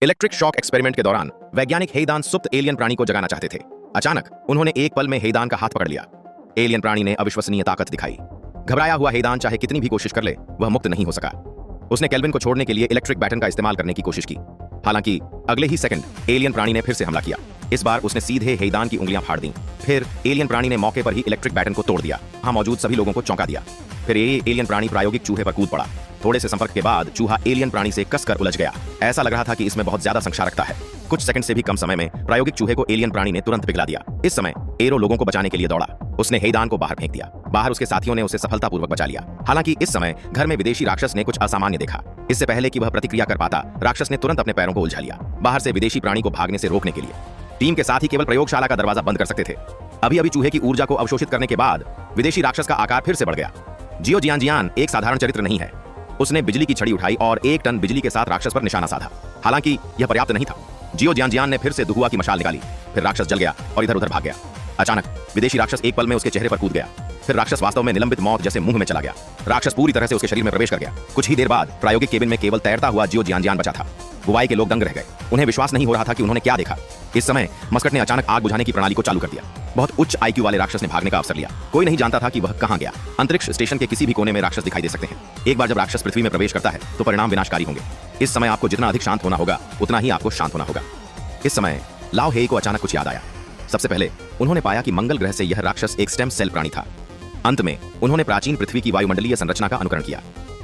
Electric shock experiment के दौरान वैज्ञानिक हेईदान सुप्त एलियन प्राणी को जगाना चाहते थे। अचानक उन्होंने एक पल में हेईदान का हाथ पकड़ लिया। एलियन प्राणी ने अविश्वसनीय ताकत दिखाई। घबराया हुआ हेईदान चाहे कितनी भी कोशिश कर ले, वह मुक्त नहीं हो सका। उसने केल्विन को छोड़ने के लिए इलेक्ट्रिक बैटन का इस्तेमाल करने की कोशिश की। हालांकि अगले ही सेकंड एलियन प्राणी ने फिर से हमला किया। इस बार उसने सीधे हेईदान की उंगलियां फाड़ दी। फिर एलियन प्राणी ने मौके पर ही इलेक्ट्रिक बैटन को तोड़ दिया। वहां मौजूद सभी लोगों को चौंका दिया। फिर ये एलियन प्राणी प्रायोगिक चूहे पर कूद पड़ा। थोड़े से संपर्क के बाद चूहा एलियन प्राणी से कसकर उलझ गया। ऐसा लग रहा था कि इसमें बहुत ज्यादा संक्षारकता है। कुछ सेकंड से भी कम समय में प्रायोगिक चूहे को एलियन प्राणी ने तुरंत पिघला दिया। इस समय एरो लोगों को बचाने के लिए दौड़ा। उसने हेईदान को बाहर फेंक दिया। बाहर उसके साथियों ने उसे सफलतापूर्वक बचा लिया। हालांकि इस समय घर में विदेशी राक्षस ने कुछ असामान्य देखा। इससे पहले कि वह प्रतिक्रिया कर पाता, राक्षस ने तुरंत अपने पैरों को उलझा लिया। बाहर से विदेशी प्राणी को भागने से रोकने के लिए टीम के साथ ही केवल प्रयोगशाला का दरवाजा बंद कर सकते थे। अभी चूहे की ऊर्जा को अवशोषित करने के बाद विदेशी राक्षस का आकार फिर से बढ़ गया। जियो जियान एक साधारण चरित्र नहीं है। उसने बिजली की छड़ी उठाई और 1 टन बिजली के साथ राक्षस पर निशाना साधा। हालांकि यह पर्याप्त नहीं था। जियो जियान ने फिर से दुहुआ की मशाल निकाली। फिर राक्षस जल गया और इधर उधर भाग गया। अचानक विदेशी राक्षस एक पल में उसके चेहरे पर कूद गया। फिर राक्षस वास्तव में निलंबित मौत जैसे मुंह में चला गया। राक्षस पूरी तरह से उसके शरीर में प्रवेश कर गया। कुछ ही देर बाद प्रायोगिक केबिन में केवल तैरता हुआ जियो जियान बचा था। बुवाई के लोग दंग रह गए। उन्हें विश्वास नहीं हो रहा था कि उन्होंने क्या देखा। इस समय मस्कट ने अचानक आग बुझाने की प्रणाली को चालू कर दिया। बहुत उच्च आईक्यू वाले राक्षस ने भागने का अवसर लिया। कोई नहीं जानता था कि वह कहां गया। अंतरिक्ष स्टेशन के किसी भी कोने में राक्षस दिखाई दे सकते हैं। एक बार जब राक्षस पृथ्वी में प्रवेश करता है तो परिणाम विनाशकारी होंगे। इस समय आपको जितना अधिक शांत होना होगा, उतना ही आपको शांत होना होगा। इस समय लाओ हेई को अचानक कुछ याद आया। सबसे पहले उन्होंने पाया कि मंगल ग्रह से यह राक्षस एक स्टेम सेल प्राणी था। अंत में उन्होंने प्राचीन पृथ्वी की वायुमंडलीय संरचना का अनुकरण किया।